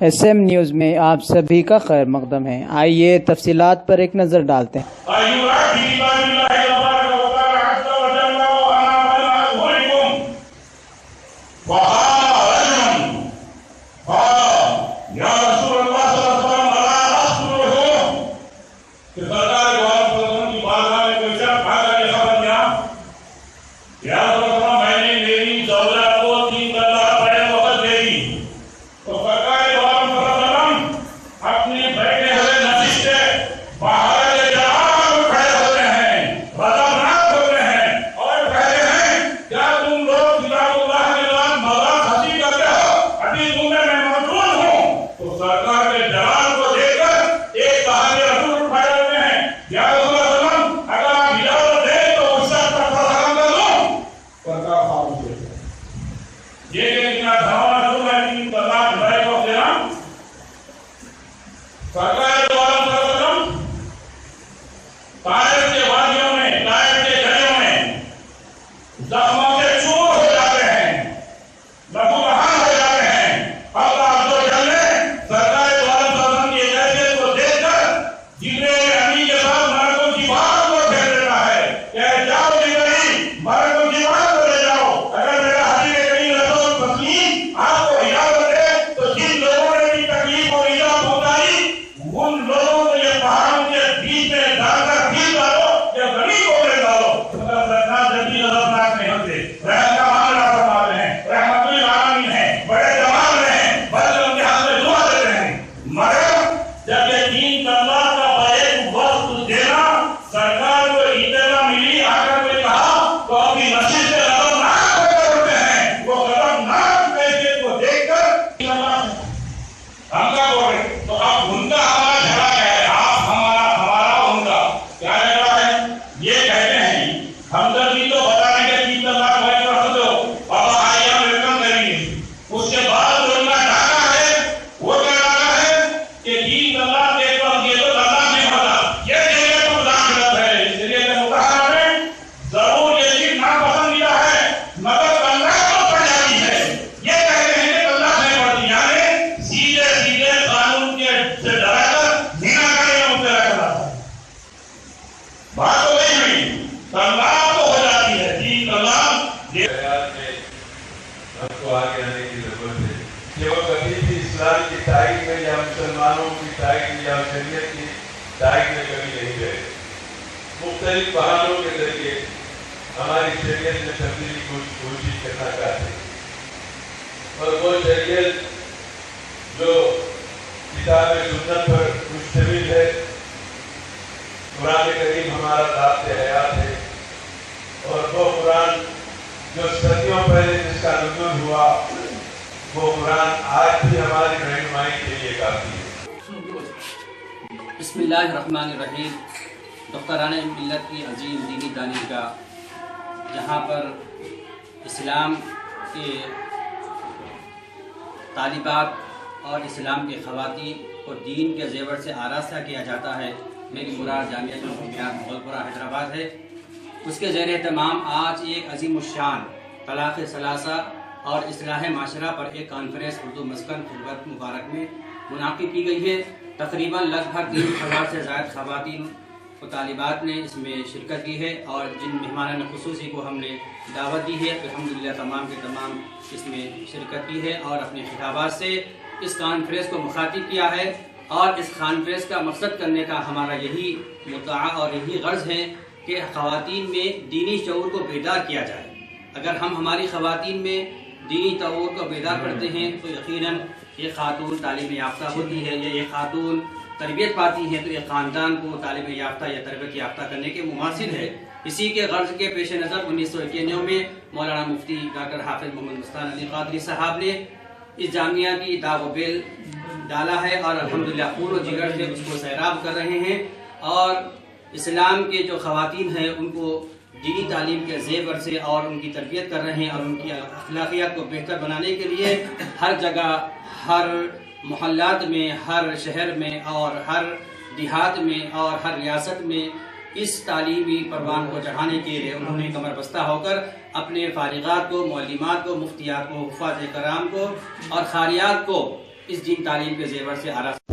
S M news میں آپ سبھی کا خیر مقدم ہے۔ آئیے تفصیلات پر ایک نظر ڈالتے ہیں۔ اسلام کی تائید میں یا مسلمانوں کی تائید میں یا شریعت کی تائید میں کمی نہیں رہے۔ مختلف بہانوں کے ذریعے ہماری شریعت میں تبدیلی کی کوشش کرنا چاہتے ہیں، اور وہ شریعت جو کتاب سنت پر مشتمل ہے، قرآن کریم ہمارا ضابط حیات ہے، اور وہ قرآن جو صدیوں پہلے جس کا نزول ہوا، وہ قرآن آج بھی ہماری رہنمائی کے لیے کافی ہے۔ بسم اللہ الرحمن الرحیم۔ دختران ملت کی عظیم دینی دانشگاہ، جہاں پر اسلام کے طالبات اور اسلام کے خواتین کو دین کے زیور سے آراستہ کیا جاتا ہے، میری مراد جامعہ مغل پورہ حیدرآباد ہے۔ اس کے زیر اہتمام آج ایک عظیم الشان طلاق ثلاثہ اور اصلاح معاشرہ پر ایک کانفرنس اردو مسکن خلوت مبارک میں منعقد کی گئی ہے۔ تقریباً لگ بھگ 3000 سے زائد خواتین و طالبات نے اس میں شرکت کی ہے، اور جن مہمانان خصوصی کو ہم نے دعوت دی ہے، الحمدللہ تمام کے تمام اس میں شرکت کی ہے اور اپنے خطابات سے اس کانفرنس کو مخاطب کیا ہے۔ اور اس کانفرنس کا مقصد کرنے کا ہمارا یہی مدعا اور یہی غرض ہے کہ خواتین میں دینی شعور کو بیدار کیا جائے۔ اگر ہم ہماری خواتین میں دینی شعور کو بیدار کرتے ہیں تو یقیناً یہ خاتون تعلیم یافتہ ہوتی ہے، یا یہ خاتون تربیت پاتی ہے تو یہ خاندان کو تعلیم یافتہ یا تربیت یافتہ کرنے کے مماثل ہے۔ اسی کے غرض کے پیش نظر 1991 میں مولانا مفتی ڈاکٹر حافظ محمد مستان علی قادری صاحب نے اس جامعہ کی داغ و بیل ڈالا ہے، اور الحمدللہ خون و جگر سے اس کو سیراب کر رہے ہیں، اور اسلام کے جو خواتین ہیں ان کو دینی تعلیم کے زیور سے اور ان کی تربیت کر رہے ہیں، اور ان کی اخلاقیات کو بہتر بنانے کے لیے ہر جگہ، ہر محلات میں، ہر شہر میں اور ہر دیہات میں اور ہر ریاست میں اس تعلیمی پروان کو چڑھانے کے لیے انہوں نے کمر بستہ ہو کر اپنے فارغات کو، معلمات کو، مفتیات کو، حفاظ کرام کو اور خاریات کو اس دین تعلیم کے زیور سے آراستہ